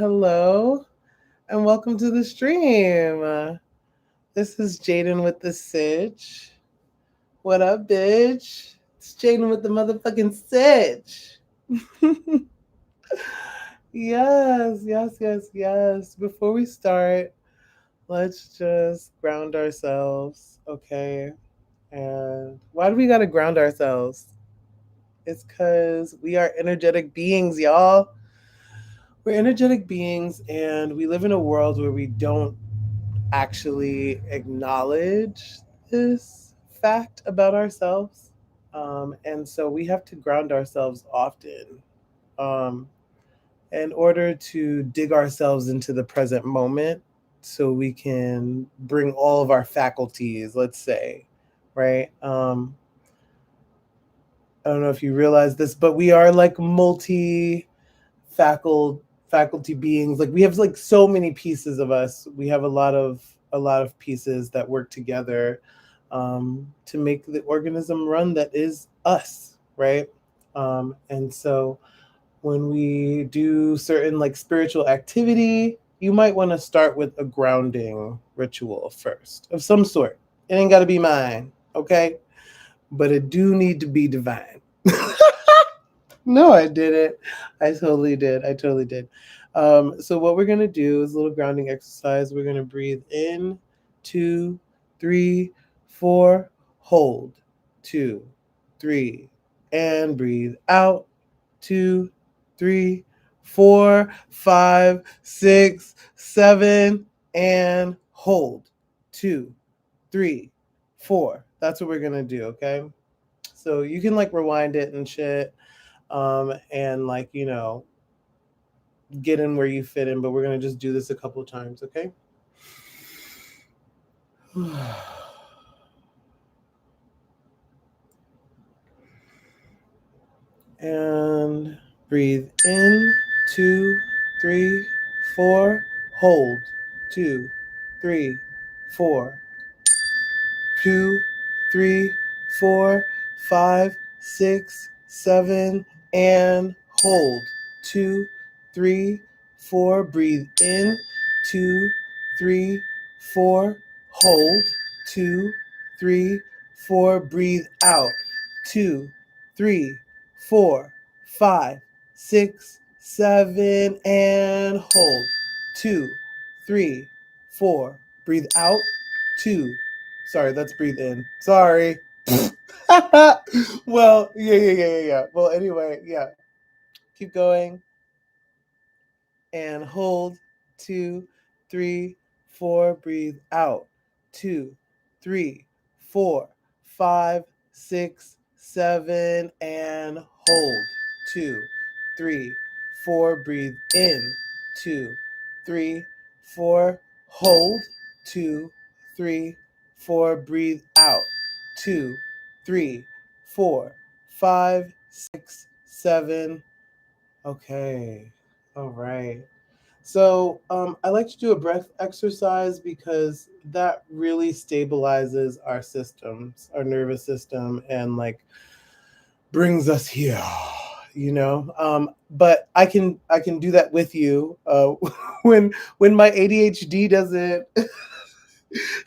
Hello, and welcome to the stream. This is Jayden with the Sitch. What up, bitch? It's Jayden with the motherfucking Sitch. Yes. Before we start, let's just ground ourselves, okay? And why do we gotta ground ourselves? It's because we are energetic beings, y'all. We're energetic beings, and we live in a world where we don't actually acknowledge this fact about ourselves. And so we have to ground ourselves often um, in order to dig ourselves into the present moment so we can bring all of our faculties, let's say, right? I don't know if you realize this, but we are like multi faculty beings. Like we have like so many pieces of us. We have a lot of pieces that work together to make the organism run that is us, right? And so when we do certain like spiritual activity, you might want to start with a grounding ritual first of some sort. It ain't got to be mine, okay? But it do need to be divine. No, I didn't. I totally did. I totally did. So what we're gonna do is a little grounding exercise. We're gonna breathe in, 2, 3, 4, hold, 2, 3, and breathe out, 2, 3, 4, 5, 6, 7, and hold, 2, 3, 4. That's what we're gonna do. Okay. So you can like rewind it and shit and like get in where you fit in, but we're gonna just do this a couple times, okay? And breathe in, 2, 3, 4, hold, 2, 3, 4, 2, 3, 4, 5, 6, 7, and hold. 2, 3, 4. Breathe in. 2, 3, 4. Hold. 2, 3, 4. Breathe out. 2, 3, 4, 5, 6, 7, and hold. 2, 3, 4. Breathe out. Two. Sorry, let's breathe in. Sorry. Well, yeah. Well, anyway, yeah. Keep going and hold. 2, 3, 4. Breathe out. 2, 3, 4, 5, 6, 7, and hold. 2, 3, 4. Breathe in. 2, 3, 4. Hold. 2, 3, 4. Breathe out. 2, 3, 4, 5, 6, 7. Okay. All right. So I like to do a breath exercise because that really stabilizes our systems, our nervous system, and like brings us here. But I can do that with you when my ADHD doesn't.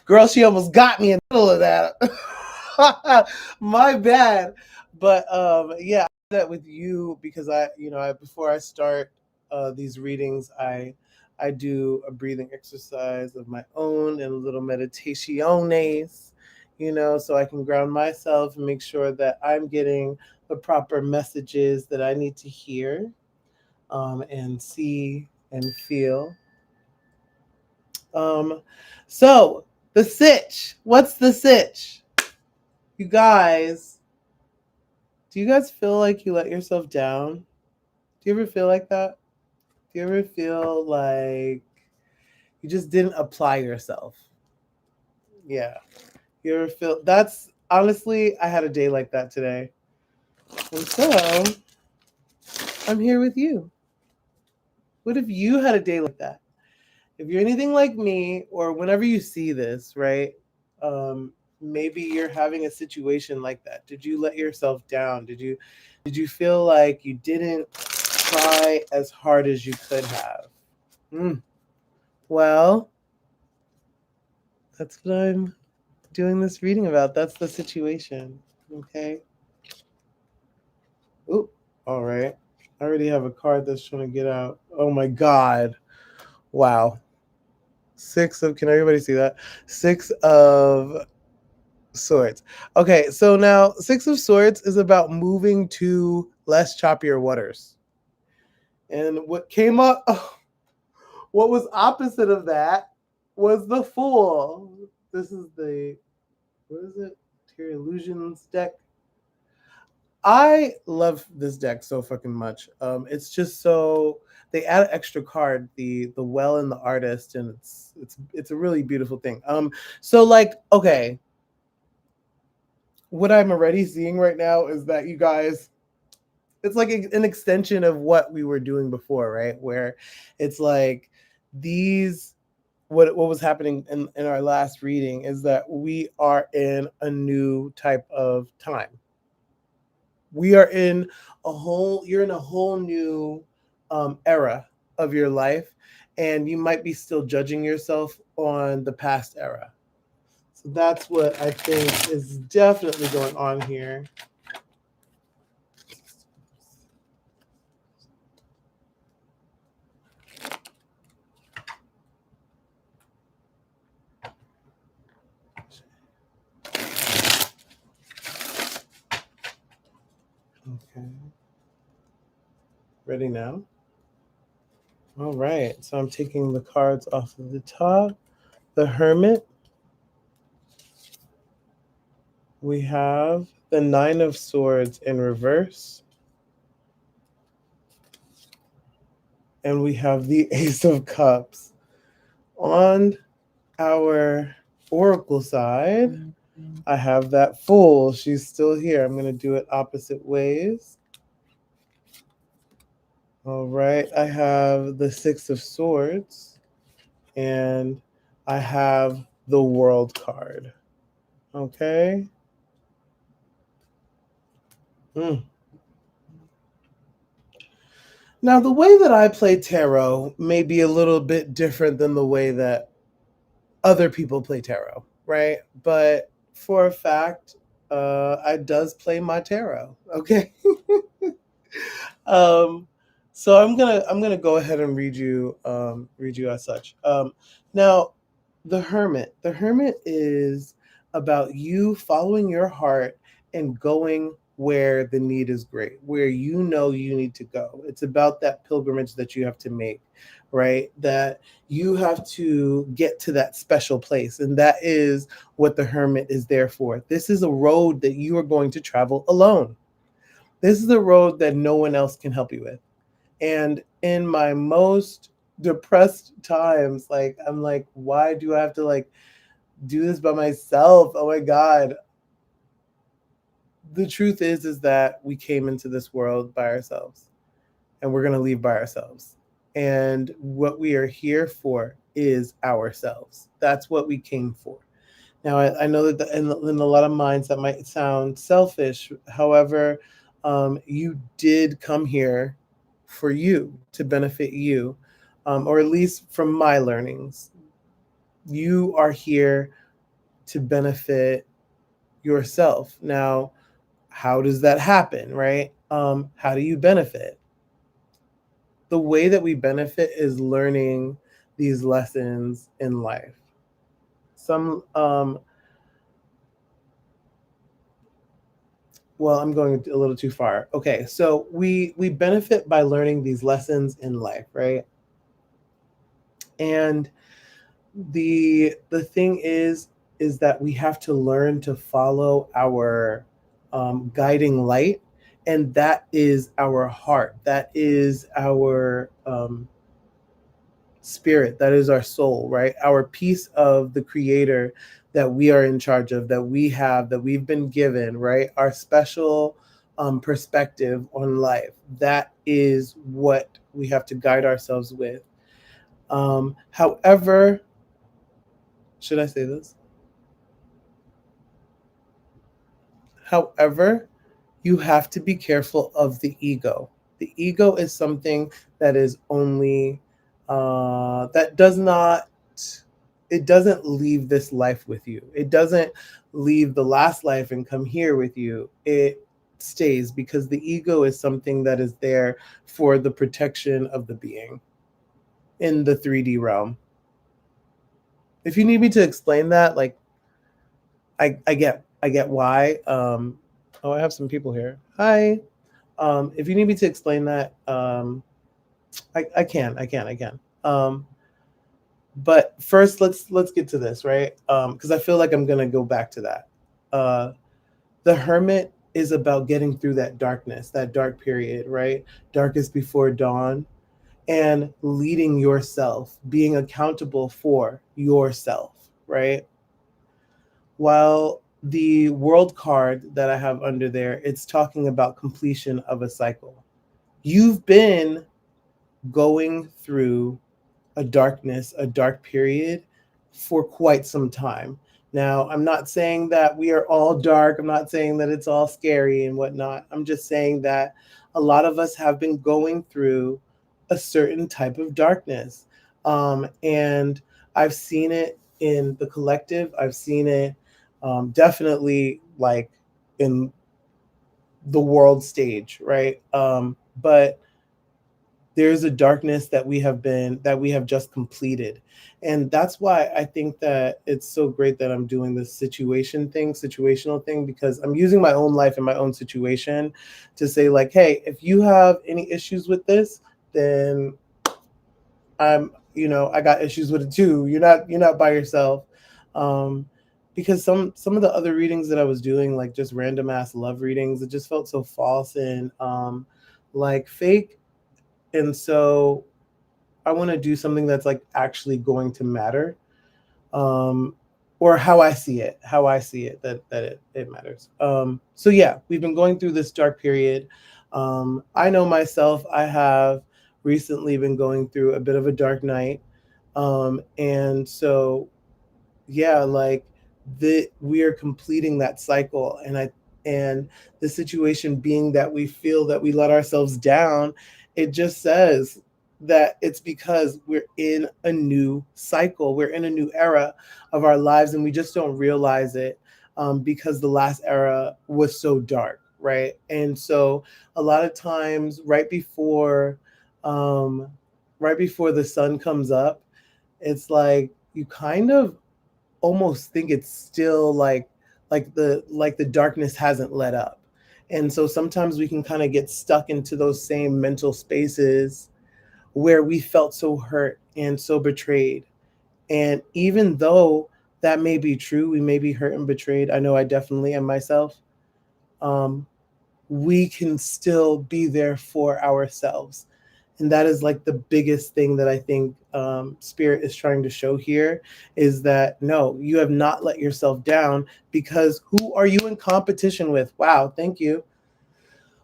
Girl, she almost got me in the middle of that. My bad. But yeah, I do that with you because I before I start these readings, I do a breathing exercise of my own and a little meditaciones, so I can ground myself and make sure that I'm getting the proper messages that I need to hear and see and feel. Um, so the sitch. What's the sitch? You guys, do you guys feel like you let yourself down? Do you ever feel like that? Do you ever feel like you just didn't apply yourself? Yeah. You ever feel that's honestly, I had a day like that today. And so I'm here with you. What if you had a day like that? If you're anything like me, or whenever you see this, right? Maybe you're having a situation like that. Did you let yourself down? Did you feel like you didn't try as hard as you could have? Mm. Well, that's what I'm doing this reading about. That's the situation. Okay. Oop. All right. I already have a card that's trying to get out. Oh my God. Wow. Can everybody see that? Six of Swords. Okay, so now Six of Swords is about moving to less choppier waters. And what came up, what was opposite of that was the Fool. This is what is it? Terry Illusions deck. I love this deck so fucking much. It's just so they add an extra card, the well and the artist, and it's a really beautiful thing. So like, okay, what I'm already seeing right now is that you guys, it's like an extension of what we were doing before, right? Where it's like these what was happening in our last reading is that we are in a new type of time. We are in you're in a whole new era of your life, and you might be still judging yourself on the past era. So that's what I think is definitely going on here. Okay. Ready now? All right. So I'm taking the cards off of the top. The Hermit. We have the Nine of Swords in reverse. And we have the Ace of Cups. On our Oracle side, I have that Fool. She's still here. I'm going to do it opposite ways. All right. I have the Six of Swords. And I have the World card. Okay. Now, the way that I play tarot may be a little bit different than the way that other people play tarot, right? But for a fact, I does play my tarot. Okay. um, so I'm gonna go ahead and read you as such. Now, the Hermit. The Hermit is about you following your heart and going where the need is great, where you know you need to go. It's about that pilgrimage that you have to make, right? That you have to get to that special place. And that is what the Hermit is there for. This is a road that you are going to travel alone. This is a road that no one else can help you with. And in my most depressed times, like I'm like, why do I have to like do this by myself? Oh my God. The truth is that we came into this world by ourselves and we're going to leave by ourselves. And what we are here for is ourselves. That's what we came for. Now, I know that in a lot of minds that might sound selfish. However, you did come here for you, to benefit you, or at least from my learnings. You are here to benefit yourself. Now, how does that happen, right? How do you benefit? The way that we benefit is learning these lessons in life. Some well, I'm going a little too far. Okay, so we benefit by learning these lessons in life, right? And the thing is that we have to learn to follow our guiding light, and that is our heart. That is our spirit. That is our soul, right? Our piece of the creator that we are in charge of, that we have, that we've been given, right? Our special perspective on life. That is what we have to guide ourselves with. However, should I say this? However, you have to be careful of the ego. The ego is something that is only that does not, it doesn't leave this life with you. It doesn't leave the last life and come here with you. It stays because the ego is something that is there for the protection of the being in the 3D realm. If you need me to explain that, like I get why. Oh, I have some people here. Hi. If you need me to explain that, I can, I can. But first, let's get to this, right? Because I feel like I'm gonna go back to that. Uh, the Hermit is about getting through that darkness, that dark period, right? Darkest before dawn, and leading yourself, being accountable for yourself, right? While the world card that I have under there, it's talking about completion of a cycle. You've been going through a darkness, a dark period for quite some time. Now, I'm not saying that we are all dark. I'm not saying that it's all scary and whatnot. I'm just saying that a lot of us have been going through a certain type of darkness. And I've seen it in the collective. I've seen it definitely like in the world stage, right? But there's a darkness that we have just completed, and that's why I think that it's so great that I'm doing this situational thing, because I'm using my own life and my own situation to say, like, hey, if you have any issues with this, then I got issues with it too. You're not by yourself. um because some of the other readings that I was doing, like just random ass love readings, it just felt so false and like fake. And so I want to do something that's like actually going to matter, um, or how I see it, that it matters. So yeah, we've been going through this dark period. I know myself, I have recently been going through a bit of a dark night. And so yeah, like we are completing that cycle, and the situation being that we feel that we let ourselves down, it just says that it's because we're in a new cycle, we're in a new era of our lives, and we just don't realize it, because the last era was so dark, right? And so a lot of times um right before the sun comes up, it's like you kind of almost think it's still like the darkness hasn't let up. And so sometimes we can kind of get stuck into those same mental spaces where we felt so hurt and so betrayed. And even though that may be true, we may be hurt and betrayed, I know I definitely am myself. um, we can still be there for ourselves. And that is like the biggest thing that I think Spirit is trying to show here, is that no, you have not let yourself down, because who are you in competition with? Wow, thank you.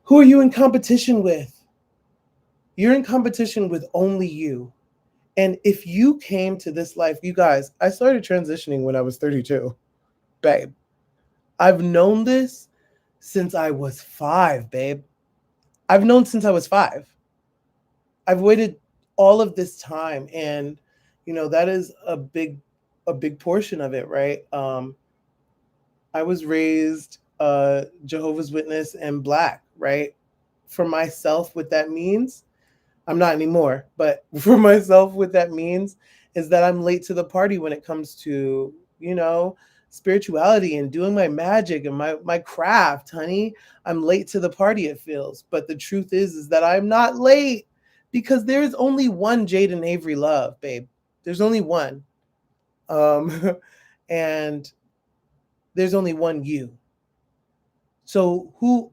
Who are you in competition with? You're in competition with only you. And if you came to this life, you guys, I started transitioning when I was 32. Babe, I've known this since I was 5, babe. I've known since I was 5. I've waited all of this time, and that is a big portion of it, right? I was raised Jehovah's Witness and Black, right? For myself, what that means, I'm not anymore, but for myself, what that means is that I'm late to the party when it comes to, spirituality and doing my magic and my craft, honey. I'm late to the party, it feels. But the truth is that I'm not late, because there's only one Jayden-Avery Love, babe. There's only one. Um, and there's only one you. So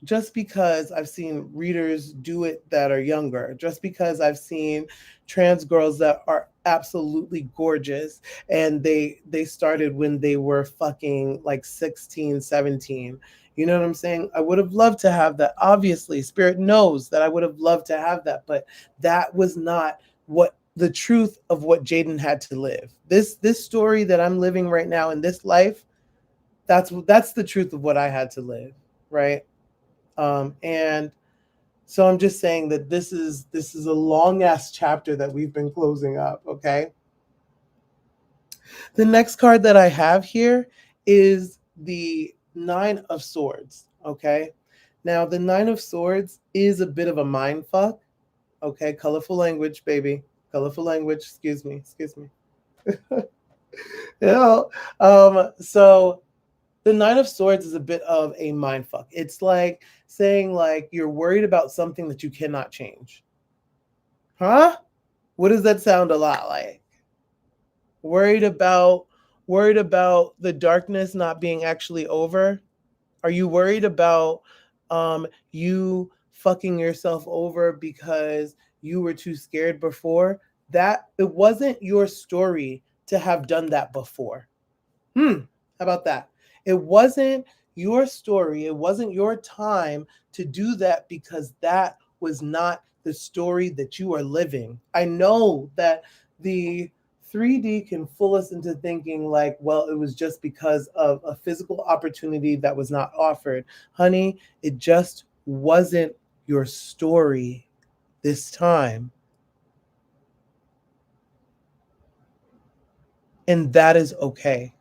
just because I've seen readers do it that are younger, just because I've seen trans girls that are absolutely gorgeous, and they started when they were fucking like 16, 17. You know what I'm saying? I would have loved to have that. Obviously, Spirit knows that I would have loved to have that, but that was not what the truth of what Jayden had to live. This story that I'm living right now in this life, that's the truth of what I had to live, right? And So I'm just saying that this is a long ass chapter that we've been closing up, okay? The next card that I have here is the 9 of Swords, okay? Now, the 9 of Swords is a bit of a mind fuck, okay? Colorful language, baby. Colorful language, excuse me, excuse me. Yeah. So the 9 of Swords is a bit of a mind fuck. It's like saying like you're worried about something that you cannot change. Huh? What does that sound a lot like? Worried about worried about the darkness not being actually over? Are you worried about you fucking yourself over because you were too scared before? That it wasn't your story to have done that before. How about that? It wasn't your story. It wasn't your time to do that because that was not the story that you are living. I know that the 3D can fool us into thinking like, well, it was just because of a physical opportunity that was not offered. Honey, it just wasn't your story this time. And that is okay.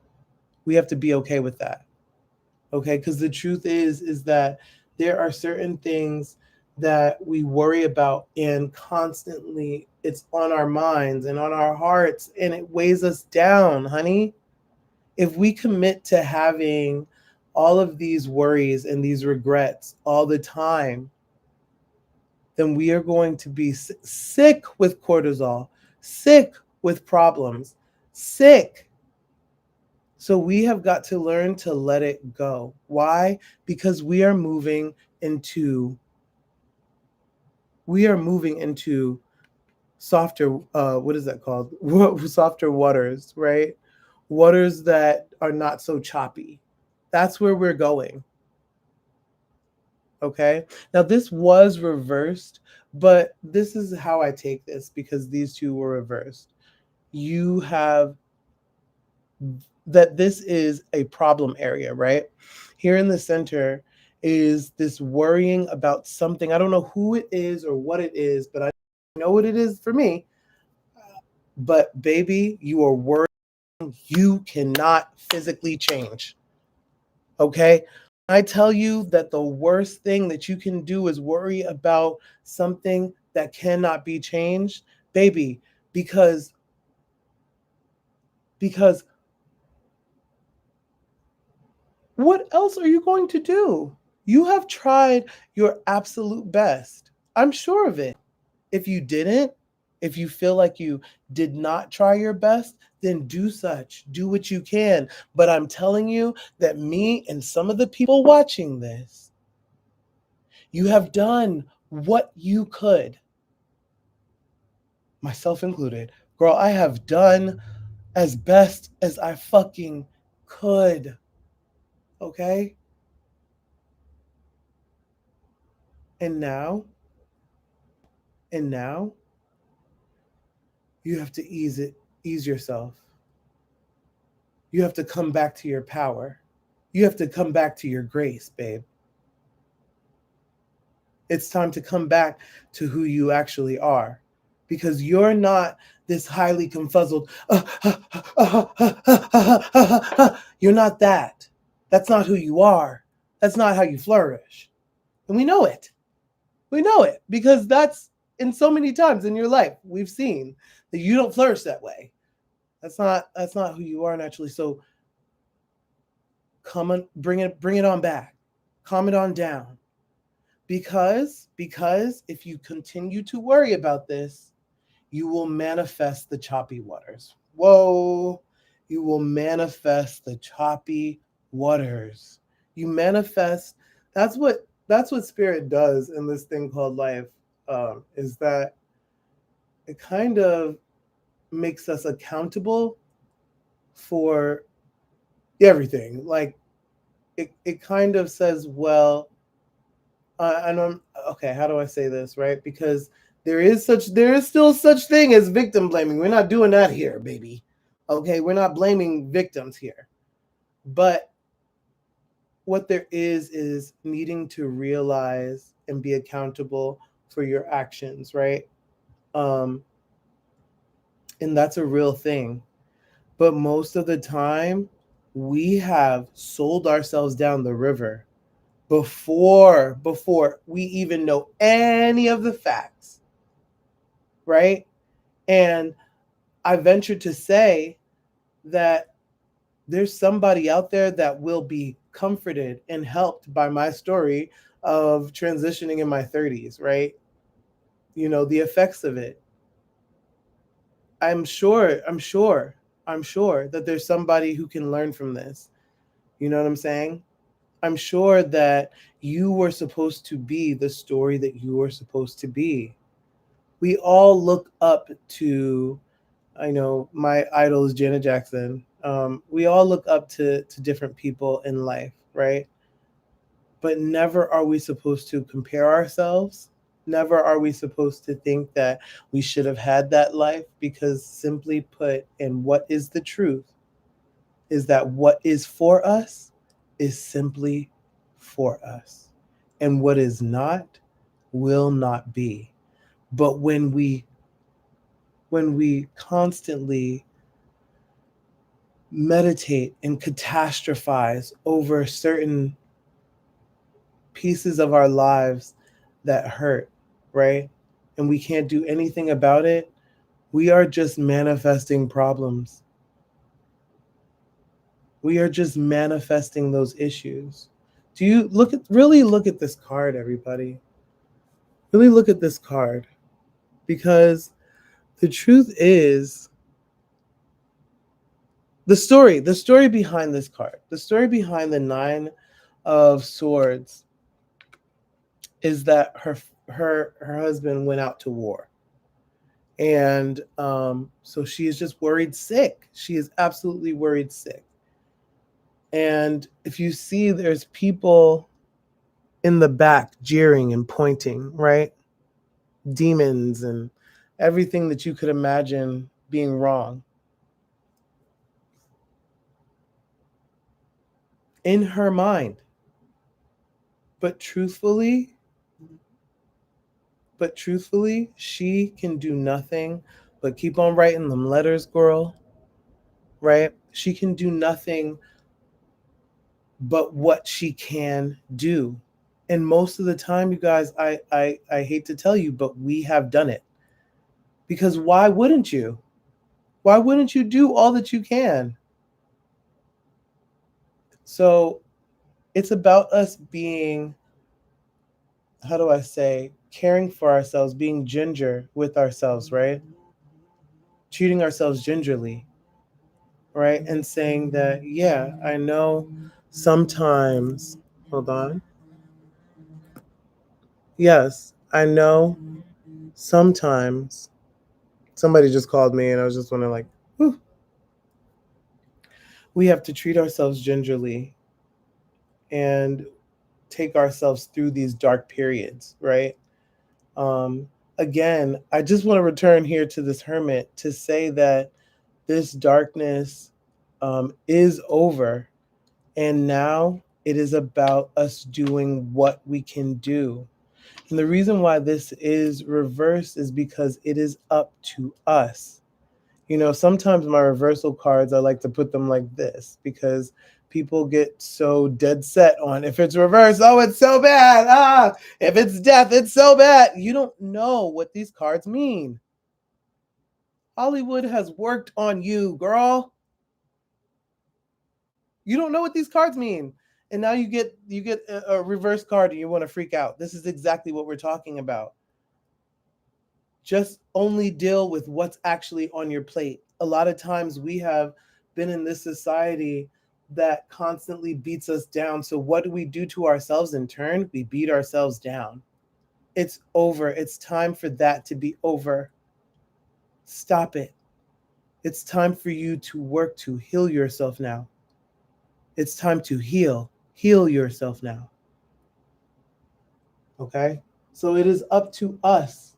We have to be okay with that. Okay, because the truth is that there are certain things that we worry about and constantly it's on our minds and on our hearts and it weighs us down, honey. If we commit to having all of these worries and these regrets all the time, then we are going to be sick with cortisol, sick with problems, sick. So we have got to learn to let it go. Why? Because we are moving into softer what is that called? Softer waters, right? Waters that are not so choppy. That's where we're going. Okay? Now this was reversed, but this is how I take this because these two were reversed. You have that this is a problem area, right? Here in the center is this worrying about something. I don't know who it is or what it is, but I know what it is for me. But baby, you are worrying you cannot physically change. Okay? I tell you that the worst thing that you can do is worry about something that cannot be changed, baby, because what else are you going to do? You have tried your absolute best. I'm sure of it. If you didn't, if you feel like you did not try your best, then do such. Do what you can. But I'm telling you that me and some of the people watching this, you have done what you could, myself included. Girl, I have done as best as I fucking could. Okay? And now, and now, you have to ease yourself. You have to come back to your power. You have to come back to your grace, babe. It's time to come back to who you actually are because you're not this highly confuzzled. You're not that. That's not who you are. That's not how you flourish. And we know it. We know it because that's in so many times in your life we've seen that you don't flourish that way. That's not who you are naturally. So come on, bring it on back. Calm it on down. Because if you continue to worry about this, you will manifest the choppy waters. Whoa, you will manifest the choppy waters. You manifest. That's what spirit does in this thing called life. Is that it kind of makes us accountable for everything. Like it kind of says, well, and I'm okay. How do I say this, right? Because there is still such thing as victim blaming. We're not doing that here, baby. Okay, we're not blaming victims here. But what there is needing to realize and be accountable for your actions, right? Um, and that's a real thing. But most of the time, we have sold ourselves down the river before we even know any of the facts, right? And I venture to say that there's somebody out there that will be comforted and helped by my story of transitioning in my 30s, right? You know, the effects of it. I'm sure that there's somebody who can learn from this. You know what I'm saying? I'm sure that you were supposed to be the story that you were supposed to be. We all look up to, I know my idol is Janet Jackson. We all look up to different people in life, right? But never are we supposed to compare ourselves. Never are we supposed to think that we should have had that life, because simply put, and what is the truth, is that what is for us is simply for us. And what is not will not be. But when we constantly meditate and catastrophize over certain pieces of our lives that hurt, right? And we can't do anything about it, we are just manifesting problems. We are just manifesting those issues. Do you look at this card, everybody? Really look at this card, because the truth is, the story behind this card, the story behind the 9 of Swords, is that her husband went out to war, and so she is just worried sick. She is absolutely worried sick. And if you see, there's people in the back jeering and pointing, right? Demons and everything that you could imagine being wrong in her mind. But truthfully, she can do nothing but keep on writing them letters, girl, right? She can do nothing but what she can do. And most of the time, you guys, I hate to tell you, but we have done it. Because why wouldn't you? Why wouldn't you do all that you can? So it's about us being, how do I say, caring for ourselves, being ginger with ourselves, right? Treating ourselves gingerly, right? And saying that, yeah, I know sometimes, hold on. Yes, I know sometimes somebody just called me and I was just wondering, like, whew, we have to treat ourselves gingerly and take ourselves through these dark periods, right? Um, Again, I just want to return here to this hermit to say that this darkness is over. And now it is about us doing what we can do. And the reason why this is reversed is because it is up to us. You know, sometimes my reversal cards, I like to put them like this, because people get so dead set on, if it's reversed, oh, it's so bad. Ah, if it's death, it's so bad. You don't know what these cards mean. Hollywood has worked on you, girl. You don't know what these cards mean. And now you get a reverse card and you want to freak out. This is exactly what we're talking about. Just only deal with what's actually on your plate. A lot of times we have been in this society that constantly beats us down. So what do we do to ourselves in turn? We beat ourselves down. It's over. It's time for that to be over. Stop it. It's time for you to work to heal yourself now. It's time to heal. Heal yourself now. Okay? So it is up to us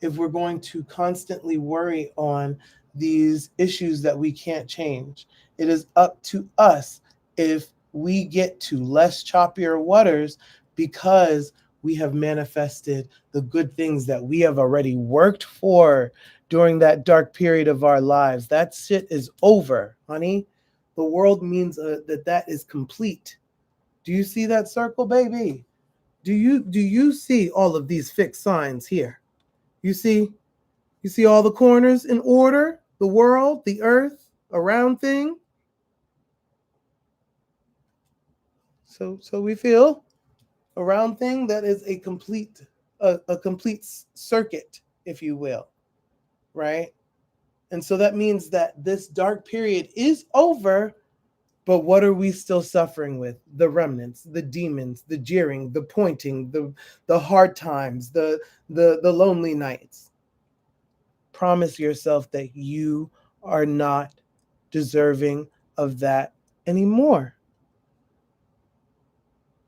if we're going to constantly worry on these issues that we can't change. It is up to us if we get to less choppier waters because we have manifested the good things that we have already worked for during that dark period of our lives. That shit is over, honey. The world means that is complete. Do you see that circle, baby? Do you see all of these fixed signs here? You see all the corners in order, the world, the earth, a round thing. So we feel a round thing that is a complete circuit, if you will, right? And so that means that this dark period is over, but what are we still suffering with? The remnants, the demons, the jeering, the pointing, the hard times, the lonely nights. Promise yourself that you are not deserving of that anymore.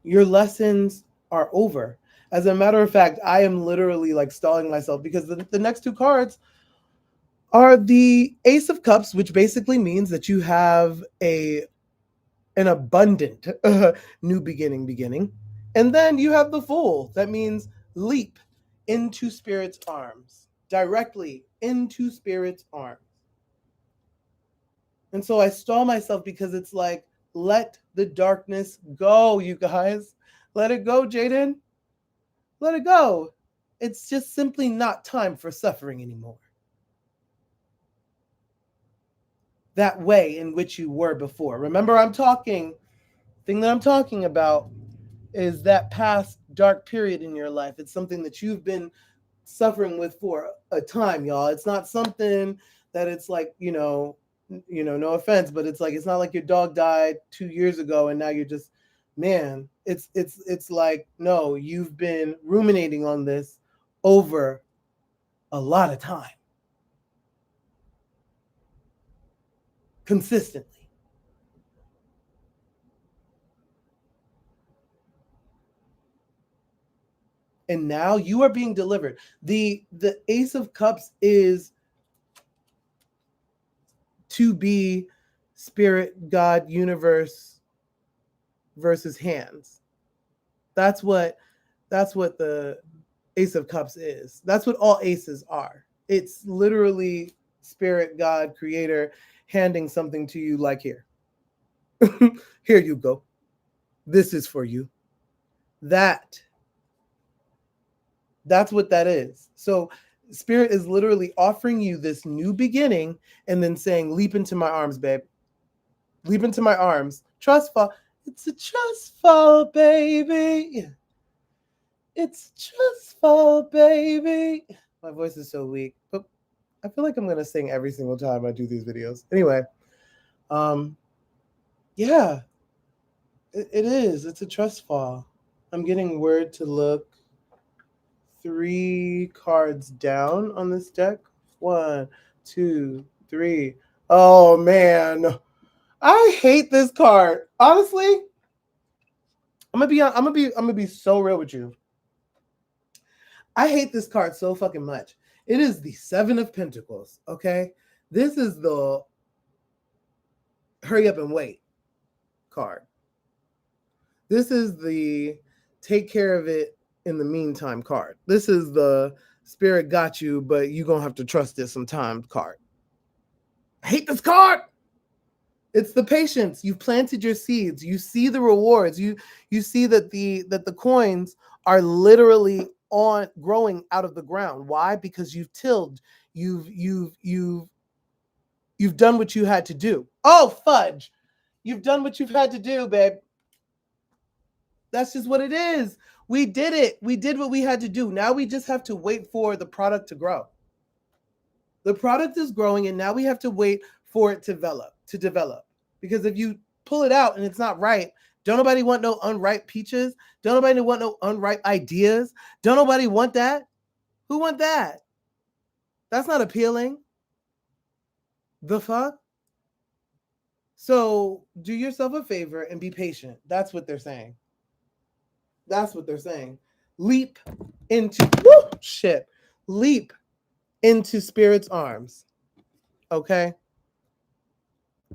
Your lessons are over. As a matter of fact, I am literally like stalling myself because the next two cards are the Ace of Cups, which basically means that you have an abundant new beginning. And then you have the Fool. That means leap into Spirit's arms, directly into Spirit's arms. And so I stall myself because it's like, let the darkness go, you guys. Let it go, Jayden. Let it go. It's just simply not time for suffering anymore. That way in which you were before. Remember, thing that I'm talking about is that past dark period in your life. It's something that you've been suffering with for a time, y'all. It's not something that it's like, no offense, but it's like, it's not like your dog died 2 years ago and now you're just, man, it's like, no, you've been ruminating on this over a lot of time, consistently. And now you are being delivered. The Ace of Cups is to be spirit, God, universe versus hands. That's what the Ace of Cups is. That's what all aces are. It's literally spirit, God, creator handing something to you like, here. Here you go. This is for you. That's what that is. So Spirit is literally offering you this new beginning and then saying, leap into my arms, babe. Leap into my arms. Trust fall. It's a trust fall, baby. It's trust fall, baby. My voice is so weak, but I feel like I'm gonna sing every single time I do these videos. Anyway, yeah, it is. It's a trust fall. I'm getting word to look 3 cards down on this deck. 1, 2, 3. Oh man, I hate this card. Honestly, I'm gonna be so real with you. I hate this card so fucking much. It is the 7 of Pentacles. Okay, this is the hurry up and wait card. This is the take care of it in the meantime card. This is the spirit got you, but you're gonna have to trust this some time card. I hate this card. It's the patience. You've planted your seeds. You see the rewards. You see that the coins are literally on growing out of the ground. Why? Because you've tilled. You've done what you had to do. Oh fudge! You've done what you've had to do, babe. That's just what it is. We did it. We did what we had to do. Now we just have to wait for the product to grow. The product is growing, and now we have to wait for it to develop. Because if you pull it out and it's not right, don't nobody want no unripe peaches. Don't nobody want no unripe ideas. Don't nobody want that. Who want that? That's not appealing. The fuck? So do yourself a favor and be patient. That's what they're saying. That's what they're saying. Leap into Leap into Spirit's arms. Okay?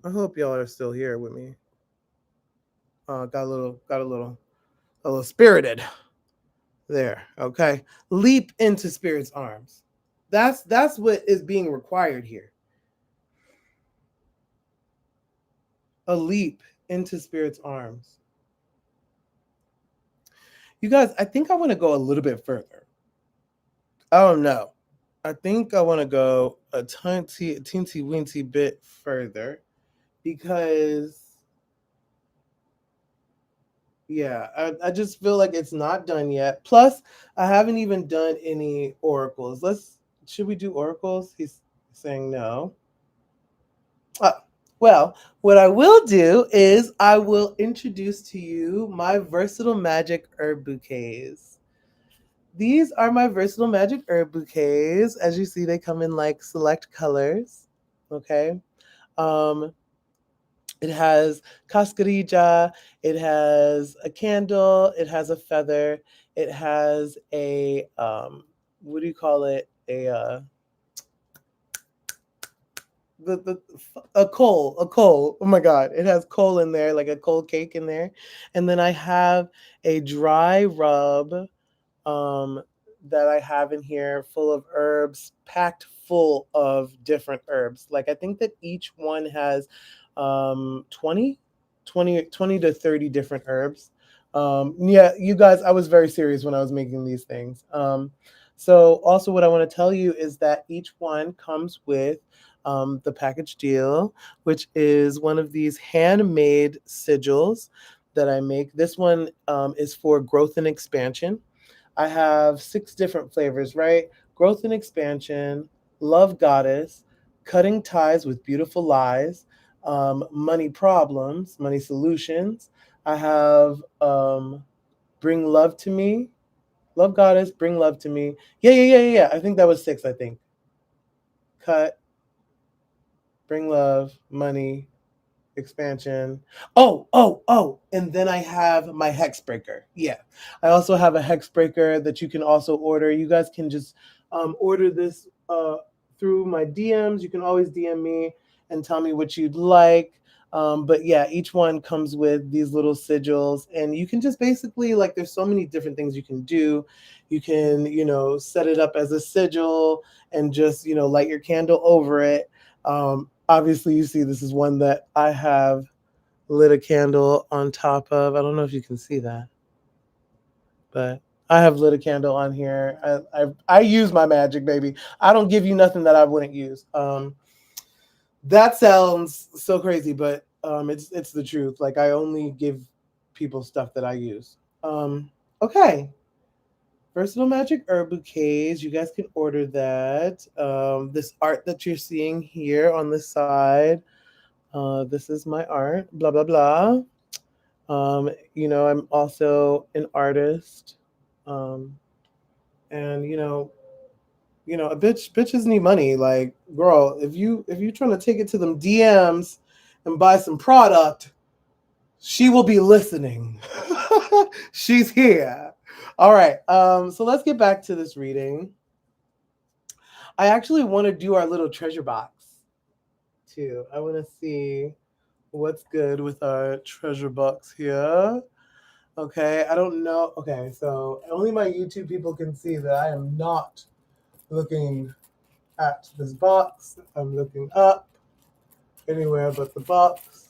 I hope y'all are still here with me. Got a little spirited. There. Okay. Leap into spirit's arms. That's what is being required here. A leap into spirit's arms. You guys, I think I want to go a little bit further. Oh no. I think I want to go a teensy weensy bit further because yeah, I just feel like it's not done yet. Plus, I haven't even done any oracles. Should we do oracles? He's saying no. Uh, well, what I will do is I will introduce to you my versatile magic herb bouquets. These are my versatile magic herb bouquets. As you see, they come in like select colors. Okay. Um, it has cascarilla, it has a candle, it has a feather, it has a what do you call it? The a coal. Oh my god, it has coal in there, like a coal cake in there. And then I have a dry rub um, that I have in here full of herbs, packed full of different herbs. Like I think that each one has 20, 20 to 30 different herbs. Yeah, you guys, I was very serious when I was making these things. So also what I want to tell you is that each one comes with the package deal, which is one of these handmade sigils that I make. This one is for growth and expansion. I have 6 different flavors, right? Growth and expansion, love goddess, cutting ties with beautiful lies, money problems, money solutions. I have bring love to me, love goddess, bring love to me. Yeah. I think that was 6. I think cut, bring love, money, expansion. Oh. And then I have my hex breaker. Yeah. I also have a hex breaker that you can also order. You guys can just order this through my DMs. You can always DM me and tell me what you'd like. But yeah, each one comes with these little sigils, and you can just basically, like, there's so many different things you can do. You can, set it up as a sigil and just, light your candle over it. Obviously, you see this is one that I have lit a candle on top of. I don't know if you can see that, but I have lit a candle on here. I use my magic, baby. I don't give you nothing that I wouldn't use. That sounds so crazy, but it's the truth. Like I only give people stuff that I use. Okay. Versatile Magic Herb Bouquets. You guys can order that. This art that you're seeing here on the side. This is my art. Blah blah blah. I'm also an artist. Um, and bitches need money. Like, girl, if you trying to take it to them DMs and buy some product, she will be listening. She's here. All right. So let's get back to this reading. I actually want to do our little treasure box too. I want to see what's good with our treasure box here. Okay, I don't know. Okay, so only my YouTube people can see that I am not looking at this box. I'm looking up anywhere but the box.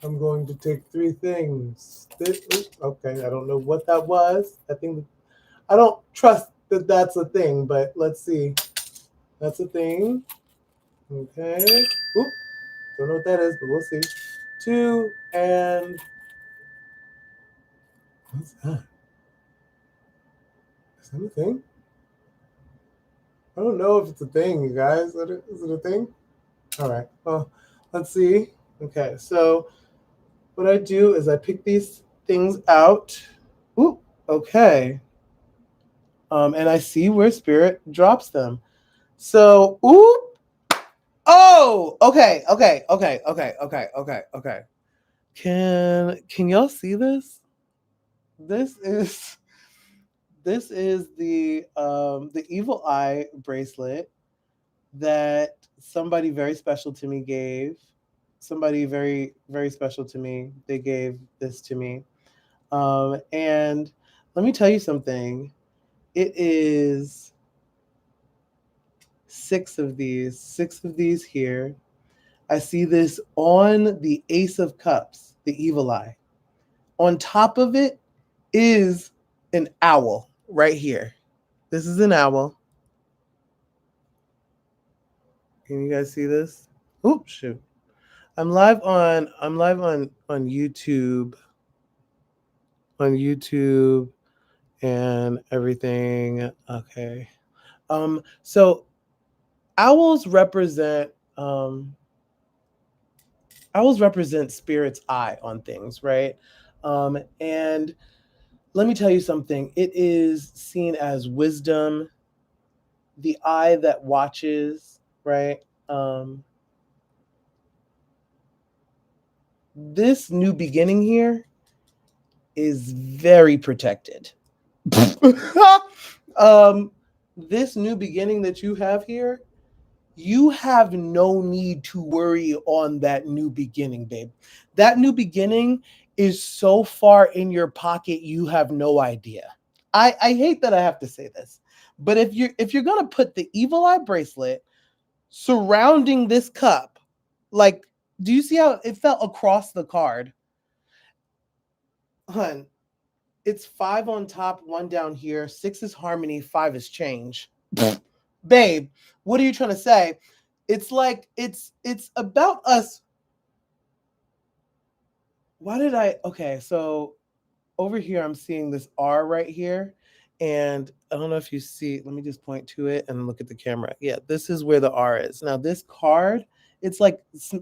I'm going to take 3 things. Okay, I don't know what that was. I don't trust that that's a thing, but let's see. That's a thing. Okay. Oop, don't know what that is, but we'll see. 2 and what's that? Is that a thing? I don't know if it's a thing, you guys. Is it a thing? All right. Well, let's see. Okay. So what I do is I pick these things out. Ooh. Okay. And I see where spirit drops them. So, ooh. Oh. Okay. Can y'all see this? This is the evil eye bracelet that somebody very special to me gave. Somebody very, very special to me. They gave this to me. And Let me tell you something. It is six of these here. I see this on the Ace of Cups, the evil eye. On top of it is an owl right here. This is an owl. Can you guys see this? Oops, shoot. I'm live on YouTube. On YouTube and everything. Okay. So owls represent spirit's eye on things, right? And let me tell you something. It is seen as wisdom, the eye that watches, right? This new beginning here is very protected. This new beginning that you have here, you have no need to worry on that new beginning, babe. That new beginning is so far in your pocket, you have no idea. I hate that I have to say this, but if you're gonna put the evil eye bracelet surrounding this cup, like, do you see how it felt across the card? Hun, it's 5 on top, 1 down here, 6 is harmony, 5 is change. Babe, what are you trying to say? It's like it's about us. Why did I okay, so over here I'm seeing this R right here. And I don't know if you see, let me just point to it and look at the camera. Yeah, this is where the R is. Now this card, it's like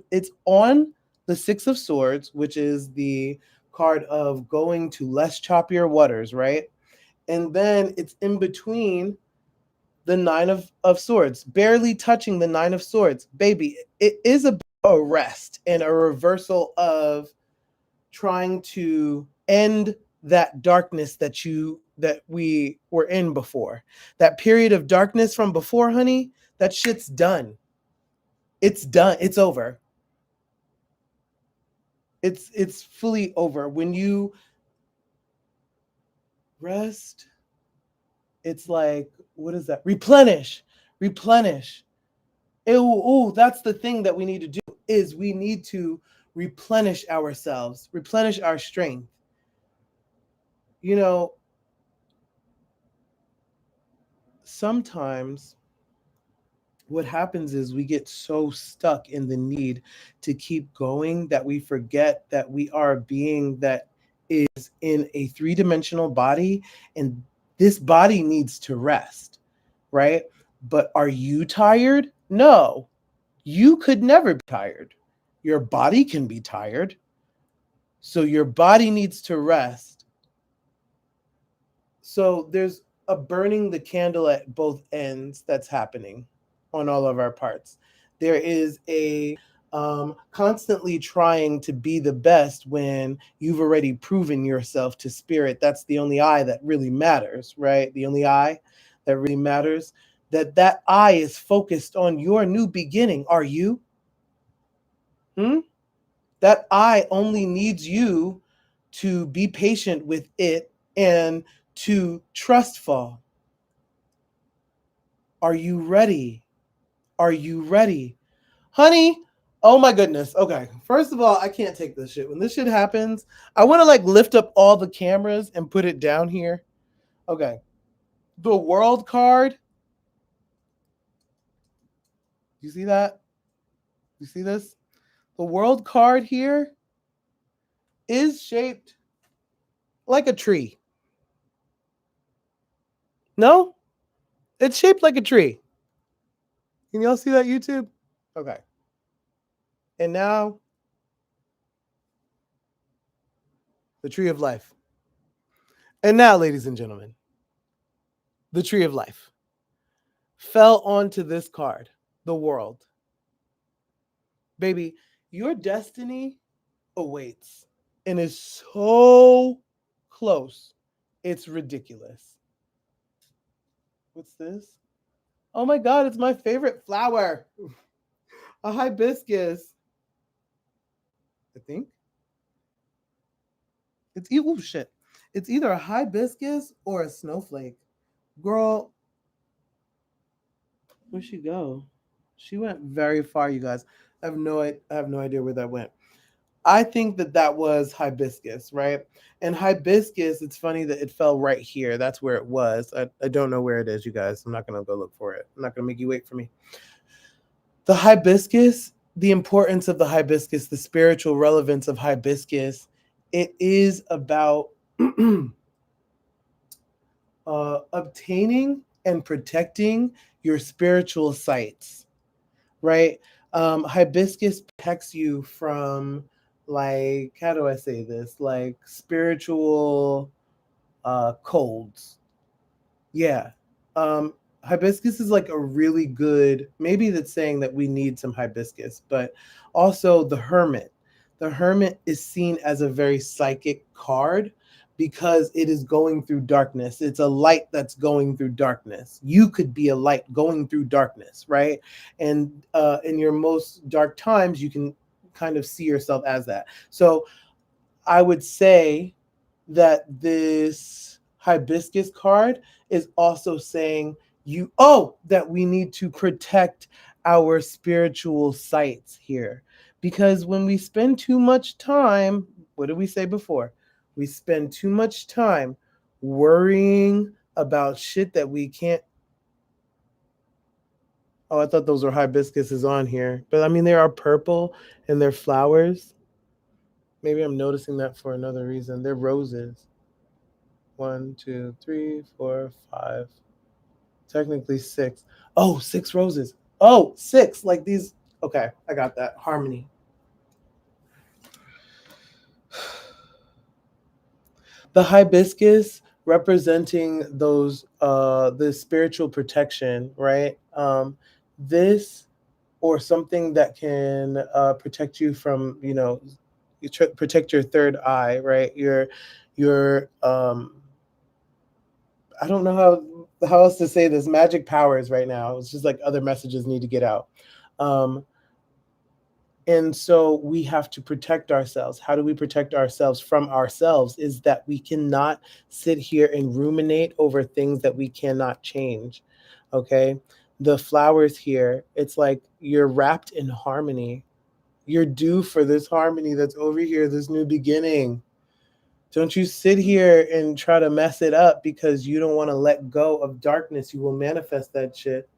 it's on the 6 of Swords, which is the card of going to less choppier waters, right? And then it's in between the 9 of Swords, barely touching the 9 of Swords. Baby, it is a rest and a reversal of trying to end that darkness that we were in before. That period of darkness from before, honey, that shit's done. It's done. It's over. It's fully over. When you rest, it's like, what is that? Replenish. Replenish. Ooh, that's the thing that we need to do, is we need to replenish ourselves, replenish our strength. You know, sometimes what happens is we get so stuck in the need to keep going that we forget that we are a being that is in a three-dimensional body, and this body needs to rest, right? But are you tired? No, you could never be tired. Your body can be tired. So your body needs to rest. So there's a burning the candle at both ends that's happening on all of our parts. There is a constantly trying to be the best when you've already proven yourself to spirit. That's the only eye that really matters, right? The only eye that really matters. That eye is focused on your new beginning. Are you? That eye only needs you to be patient with it and to trust fall. Are you ready? Are you ready? Honey, oh my goodness. Okay. First of all, I can't take this shit. When this shit happens, I want to like lift up all the cameras and put it down here. Okay. The world card. You see that? You see this? The world card here is shaped like a tree. No? It's shaped like a tree. Can y'all see that, YouTube? Okay. And now, the tree of life. And now, ladies and gentlemen, the tree of life fell onto this card, the world. Baby, your destiny awaits and is so close. It's ridiculous. What's this? Oh my God, it's my favorite flower. A hibiscus. I think. Oh shit. It's either a hibiscus or a snowflake. Girl, where'd she go? She went very far, you guys. I have no idea where that went. I think that that was hibiscus, right? And hibiscus, it's funny that it fell right here. That's where it was. I don't know where it is, you guys. I'm not going to go look for it. I'm not going to make you wait for me. The hibiscus, the importance of the hibiscus, the spiritual relevance of hibiscus, it is about obtaining and protecting your spiritual sites, right? Hibiscus protects you from, like, how do I say this? Like spiritual colds. Yeah. Um, Hibiscus is like a really good, maybe that's saying that we need some hibiscus, but also the hermit. The hermit is seen as a very psychic card because it is going through darkness. It's a light that's going through darkness. You could be a light going through darkness, right? And in your most dark times, you can kind of see yourself as that. So I would say that this hibiscus card is also saying that we need to protect our spiritual sites here, because when we spend too much time, what did we say before? We spend too much time worrying about shit that we can't. Oh, I thought those were hibiscuses on here, but I mean they are purple and they're flowers. Maybe I'm noticing that for another reason. They're roses. One, two, three, four, five. Technically six. Oh, six roses. Oh, six. Like these. Okay, I got that. Harmony. The hibiscus representing those the spiritual protection, right? This or something that can protect you from, protect your third eye, right? Your I don't know how else to say this. Magic powers right now. It's just like other messages need to get out. Um, and so we have to protect ourselves. How do we protect ourselves from ourselves? Is that we cannot sit here and ruminate over things that we cannot change. Okay. The flowers here, it's like you're wrapped in harmony. You're due for this harmony that's over here, this new beginning. Don't you sit here and try to mess it up because you don't want to let go of darkness. You will manifest that shit.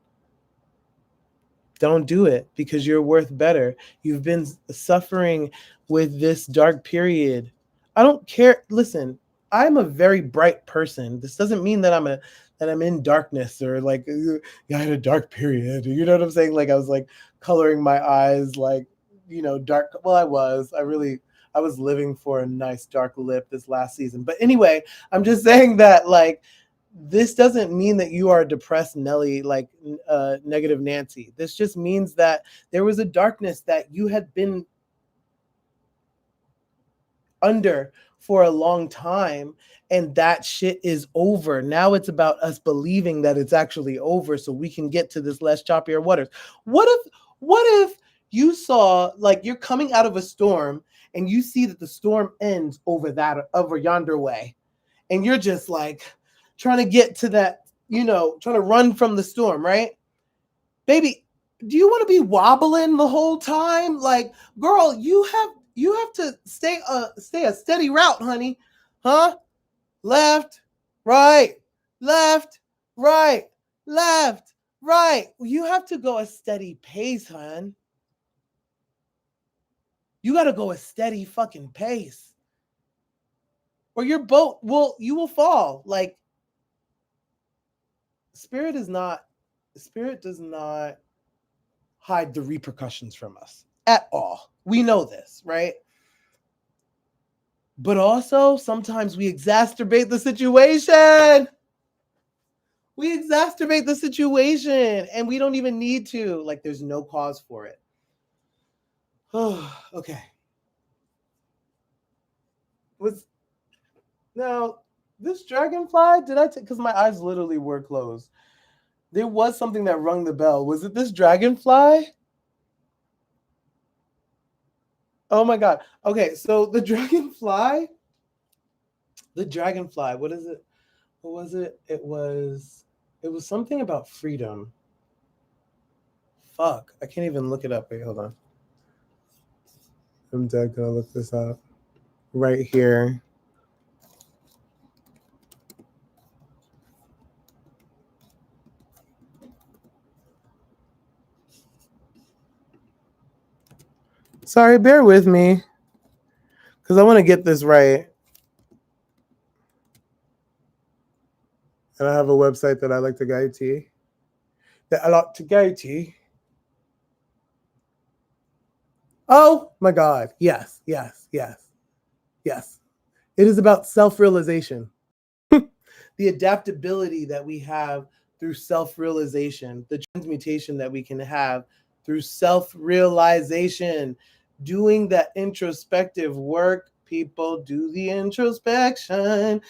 Don't do it because you're worth better. You've been suffering with this dark period. I don't care. Listen, I'm a very bright person. This doesn't mean that I'm in darkness or like I had a dark period. You know what I'm saying? Like I was like coloring my eyes like, dark. Well, I was living for a nice dark lip this last season. But anyway, I'm just saying that like this doesn't mean that you are a depressed Nelly, like negative Nancy. This just means that there was a darkness that you had been under for a long time, and that shit is over. Now it's about us believing that it's actually over so we can get to this less choppier waters. What if you saw, like, you're coming out of a storm and you see that the storm ends over yonder way, and you're just like trying to get to that, trying to run from the storm, right? Baby, do you want to be wobbling the whole time? Like, girl, you have to stay a steady route, honey. Huh? Left, right, left, right, left, right. You have to go a steady pace, hon. You got to go a steady fucking pace. Or your boat you will fall. Like, spirit does not hide the repercussions from us at all. We know this, right? But also sometimes we exacerbate the situation. We exacerbate the situation and we don't even need to. Like, there's no cause for it. Oh, okay. Now this dragonfly, did I take, because my eyes literally were closed. There was something that rung the bell. Was it this dragonfly? Oh my God. Okay, so the dragonfly, The dragonfly. What is it? What was it? It was something about freedom. Fuck. I can't even look it up. Wait, hold on. I'm dead gonna look this up. Right here. Sorry, bear with me. Because I want to get this right. And I have a website that I like to go to. Oh my God. Yes, yes, yes, yes. It is about self-realization. The adaptability that we have through self-realization, the transmutation that we can have through self-realization, doing that introspective work. People, do the introspection.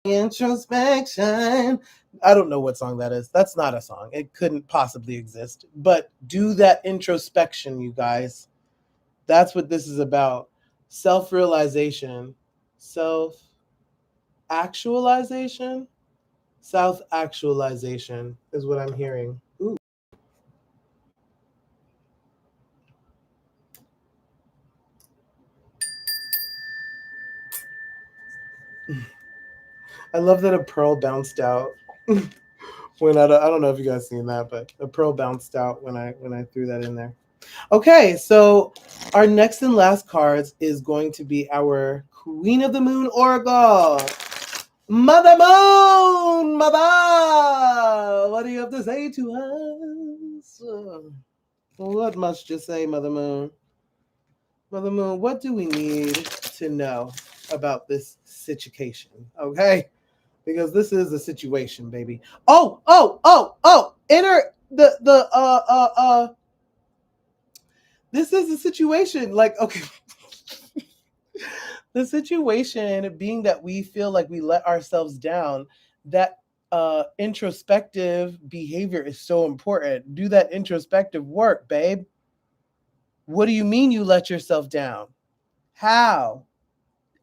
Introspection. I don't know what song that is. That's not a song. It couldn't possibly exist. But do that introspection, you guys. That's what this is about. Self-realization, self-actualization. Self-actualization is what I'm hearing. Ooh. I love that a pearl bounced out. When I don't know if you guys seen that, but a pearl bounced out when I threw that in there. Okay, so our next and last cards is going to be our Queen of the Moon Oracle. Mother Moon, Mother, what do you have to say to us? What must you say, Mother Moon? Mother Moon, what do we need to know about this situation? Okay, because this is a situation, baby. Oh, enter the. This is a situation. Like, okay. The situation being that we feel like we let ourselves down, that introspective behavior is so important. Do that introspective work, babe. What do you mean you let yourself down? How?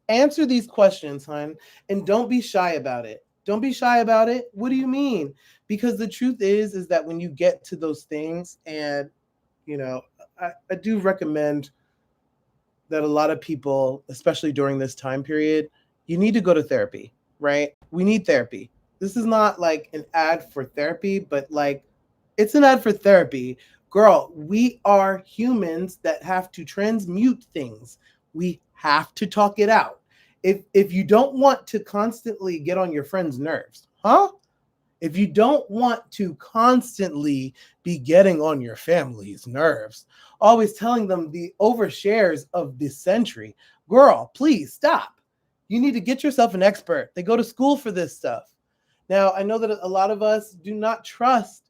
Answer these questions, hon, and don't be shy about it. Don't be shy about it. What do you mean? Because the truth is that when you get to those things, and I do recommend that a lot of people, especially during this time period, you need to go to therapy, right? We need therapy. This is not like an ad for therapy, but like it's an ad for therapy. Girl, we are humans that have to transmute things. We have to talk it out. If you don't want to constantly get on your friend's nerves, huh? If you don't want to constantly be getting on your family's nerves, always telling them the overshares of this century, girl, please stop. You need to get yourself an expert. They go to school for this stuff. Now, I know that a lot of us do not trust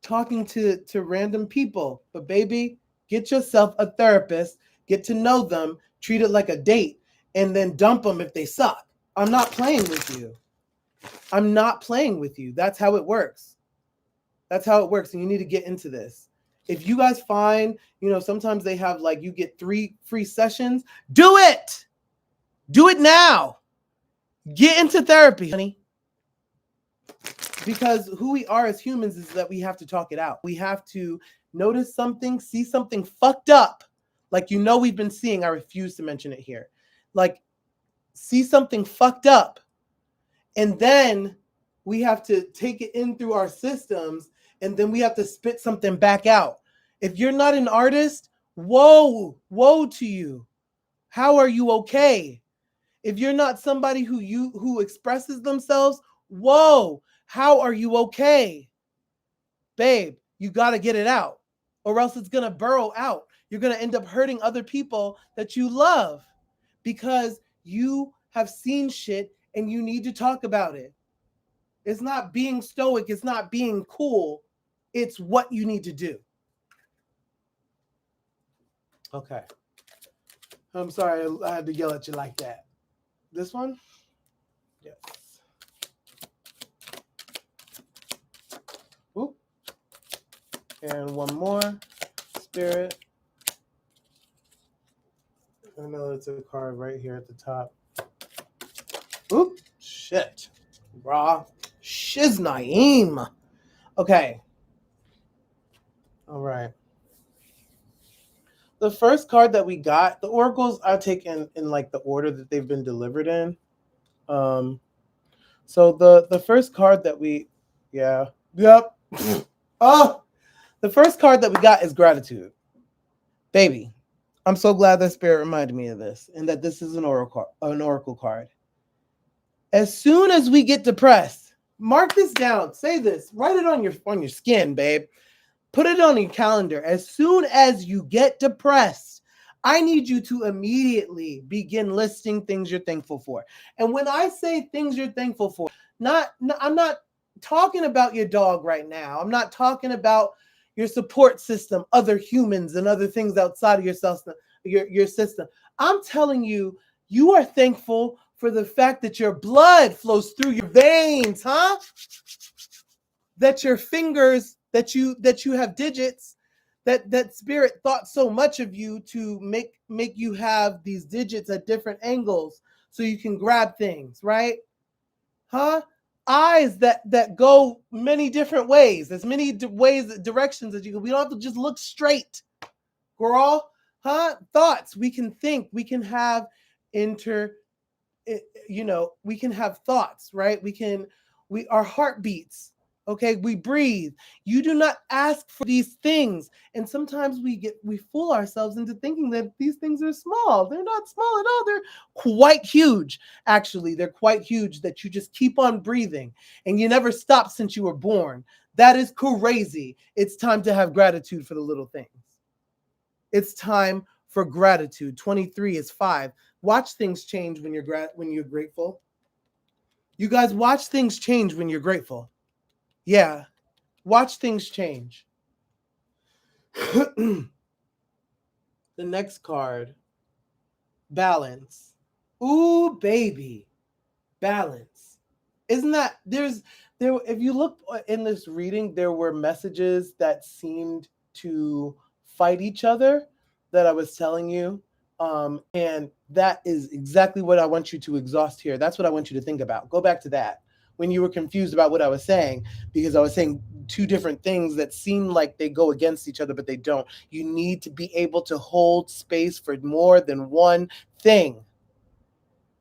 talking to random people, but baby, get yourself a therapist, get to know them, treat it like a date, and then dump them if they suck. I'm not playing with you. I'm not playing with you. That's how it works. That's how it works. And you need to get into this. If you guys find, sometimes they have like, you get 3 free sessions. Do it. Do it now. Get into therapy, honey. Because who we are as humans is that we have to talk it out. We have to notice something, see something fucked up. Like, we've been seeing, I refuse to mention it here. Like, see something fucked up. And then we have to take it in through our systems, and then we have to spit something back out. If you're not an artist, woe to you. How are you okay? If you're not somebody who expresses themselves, whoa, how are you okay? Babe, you got to get it out, or else it's going to burrow out. You're going to end up hurting other people that you love because you have seen shit and you need to talk about it. It's not being stoic. It's not being cool. It's what you need to do. Okay. I'm sorry I had to yell at you like that. This one? Yes. Oop. And one more. Spirit. I know it's a card right here at the top. Oop. shit. Brah. Shiznaim. Okay. All right. The first card that we got, the oracles I take in like the order that they've been delivered in. So the first card that we, yeah, yep. Oh, the first card that we got is gratitude, baby. I'm so glad that Spirit reminded me of this and that this is an oracle card. As soon as we get depressed, mark this down. Say this. Write it on your skin, babe. Put it on your calendar. As soon as you get depressed, I need you to immediately begin listing things you're thankful for. And when I say things you're thankful for, I'm not talking about your dog right now. I'm not talking about your support system, other humans and other things outside of yourself, your system. I'm telling you, you are thankful for the fact that your blood flows through your veins, huh? That your fingers, that you have digits, that Spirit thought so much of you to make you have these digits at different angles so you can grab things, right? Huh? Eyes that go many different ways. There's many ways, directions that you can. We don't have to just look straight, girl. Huh? Thoughts. We can think. We can have we can have thoughts, right? Our heart beats. Okay, we breathe. You do not ask for these things. And sometimes we fool ourselves into thinking that these things are small. They're not small at all. They're quite huge. Actually, they're quite huge that you just keep on breathing and you never stop since you were born. That is crazy. It's time to have gratitude for the little things. It's time for gratitude. 23 is 5. Watch things change when you're grateful. You guys, watch things change when you're grateful. Yeah, watch things change. The next card, balance. Ooh, baby, balance. Isn't that there? If you look in this reading, there were messages that seemed to fight each other that I was telling you. And that is exactly what I want you to exhaust here. That's what I want you to think about. Go back to that when you were confused about what I was saying, because I was saying two different things that seem like they go against each other, but they don't. You need to be able to hold space for more than one thing.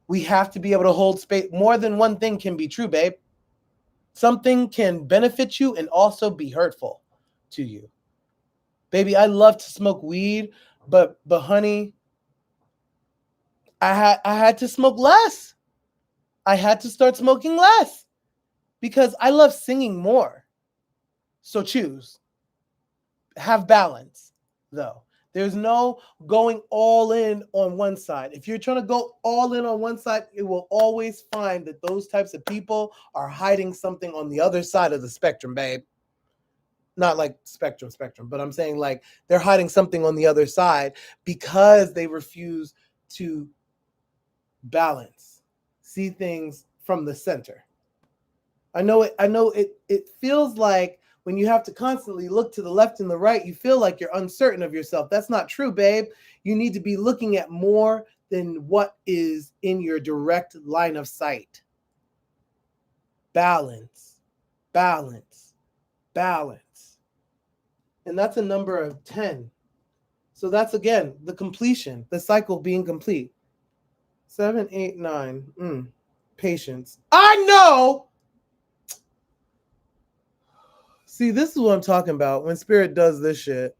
We have to be able to hold space. More than one thing can be true, babe. Something can benefit you and also be hurtful to you. Baby, I love to smoke weed, but honey, I had to smoke less. I had to start smoking less because I love singing more. So choose. Have balance, though. There's no going all in on one side. If you're trying to go all in on one side, it will always find that those types of people are hiding something on the other side of the spectrum, babe. Not like spectrum, but I'm saying like they're hiding something on the other side because they refuse to balance, see things from the center. I know it feels like when you have to constantly look to the left and the right, you feel like you're uncertain of yourself. That's not true, babe. You need to be looking at more than what is in your direct line of sight. Balance, balance, balance. And that's a number of 10. So that's, again, the completion, the cycle being complete. 7, 8, 9. Patience. I know! See, this is what I'm talking about when Spirit does this shit.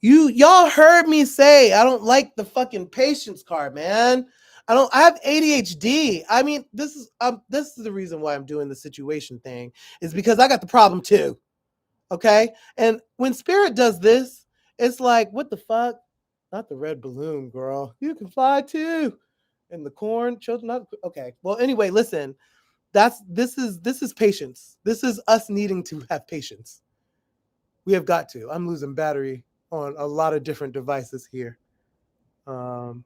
Y'all heard me say I don't like the fucking patience card, man. I have ADHD. I mean, this is the reason why I'm doing the situation thing, is because I got the problem too. Okay? And when Spirit does this, it's like, what the fuck? Not the red balloon, girl. You can fly too. And the corn, children. Okay. Well, anyway, listen. This is patience. This is us needing to have patience. We have got to. I'm losing battery on a lot of different devices here. Okay.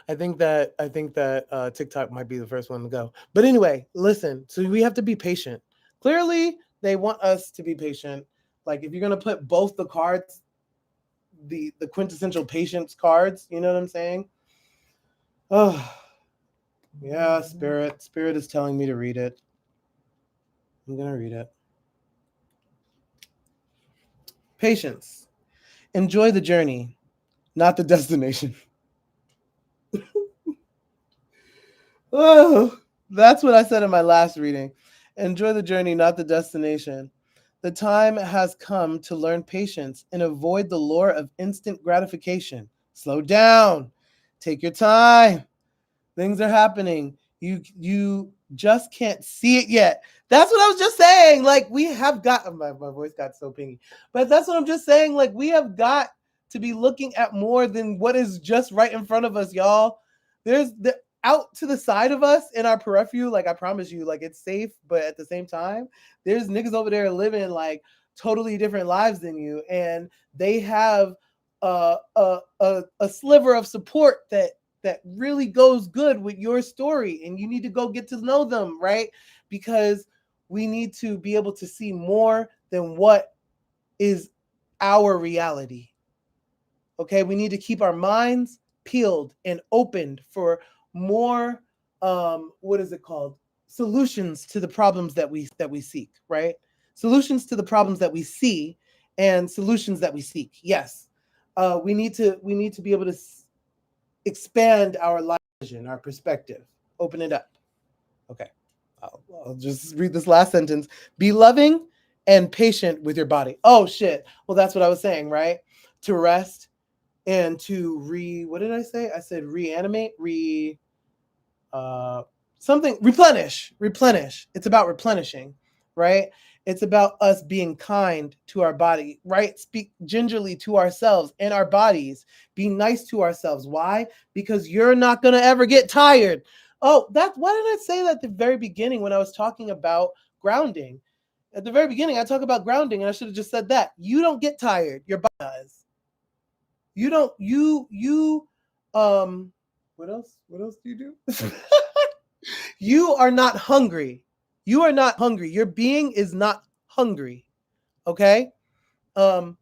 I think that TikTok might be the first one to go. But anyway, listen. So we have to be patient. Clearly, they want us to be patient. Like if you're gonna put both the cards, the quintessential patience cards. You know what I'm saying? Oh, yeah, Spirit. Spirit is telling me to read it. I'm going to read it. Patience. Enjoy the journey, not the destination. Oh, that's what I said in my last reading. Enjoy the journey, not the destination. The time has come to learn patience and avoid the lure of instant gratification. Slow down. Take your time. Things are happening. You just can't see it yet. That's what I was just saying. Like we have got my voice got so pingy. But that's what I'm just saying. Like we have got to be looking at more than what is just right in front of us, y'all. There's the out to the side of us in our peripheral, like I promise you, like it's safe, but at the same time, there's niggas over there living like totally different lives than you, and they have a sliver of support that really goes good with your story, and you need to go get to know them, right? Because we need to be able to see more than what is our reality. Okay, we need to keep our minds peeled and opened for more what is it called? Solutions to the problems that we seek, right? Solutions to the problems that we see and solutions that we seek. Yes. We need to be able to expand our life vision, our perspective, open it up. Okay. I'll just read this last sentence. Be loving and patient with your body. Oh shit. Well, that's what I was saying, right? To rest and to what did I say? I said reanimate, uh replenish. It's about replenishing, right? It's about us being kind to our body, right? Speak gingerly to ourselves and our bodies. Be nice to ourselves. Why? Because you're not going to ever get tired. Oh, why did I say that at the very beginning when I was talking about grounding? At the very beginning, I talk about grounding, and I should have just said that. You don't get tired. Your body does. You don't, um, what else? What else do you do? You are not hungry. You are not hungry. Your being is not hungry. Okay? Um,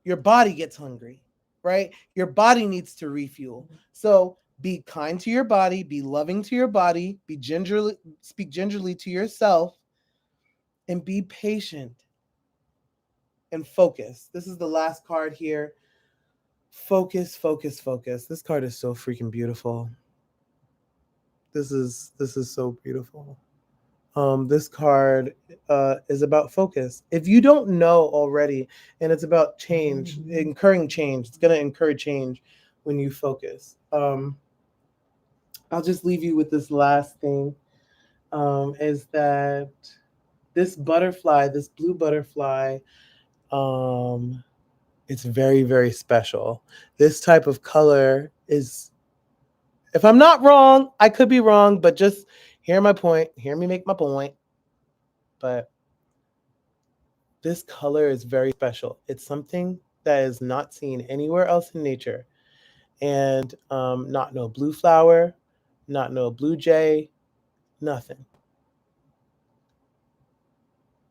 your body gets hungry, right? Your body needs to refuel. So be kind to your body, be loving to your body, speak gingerly to yourself, and be patient and focus. This is the last card here. Focus, focus, focus. This card is so freaking beautiful. This is so beautiful. This card is about focus. If you don't know already, and it's about change, incurring change. It's going to encourage change when you focus. I'll just leave you with this last thing. Is that this butterfly, this blue butterfly, it's very, very special. This type of color is, if I'm not wrong, I could be wrong, but just hear my point. Hear me make my point. But this color is very special. It's something that is not seen anywhere else in nature. And not no blue flower, not no blue jay, nothing.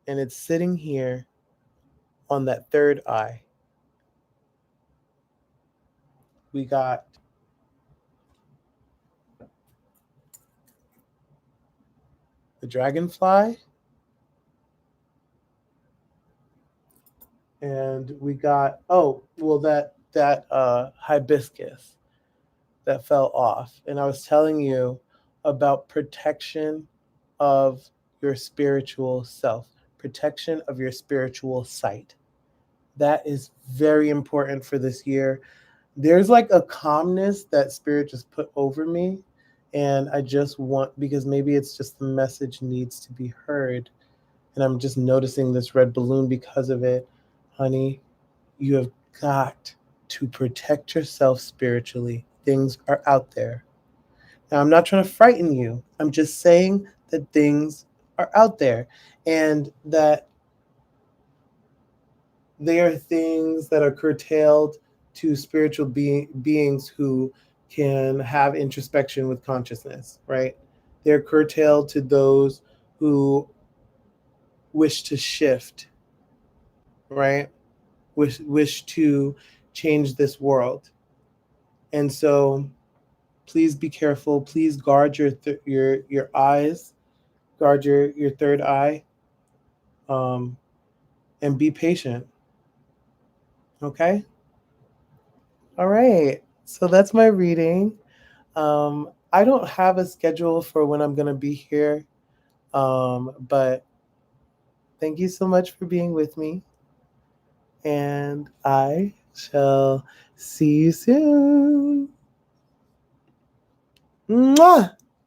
And it's sitting here on that third eye. We got the dragonfly, and we got that hibiscus that fell off. And I was telling you about protection of your spiritual self, protection of your spiritual sight. That is very important for this year. There's like a calmness that spirit just put over me. And I just want, because maybe it's just the message needs to be heard. And I'm just noticing this red balloon because of it. Honey, you have got to protect yourself spiritually. Things are out there. Now, I'm not trying to frighten you. I'm just saying that things are out there and that they are things that are curtailed to spiritual beings who can have introspection with consciousness, right? They're curtailed to those who wish to shift, right? wish to change this world. And so please be careful. Please guard your eyes, guard your third eye, um, and be patient. Okay. All right. So that's my reading. I don't have a schedule for when I'm gonna be here, but thank you so much for being with me, and I shall see you soon. Mwah!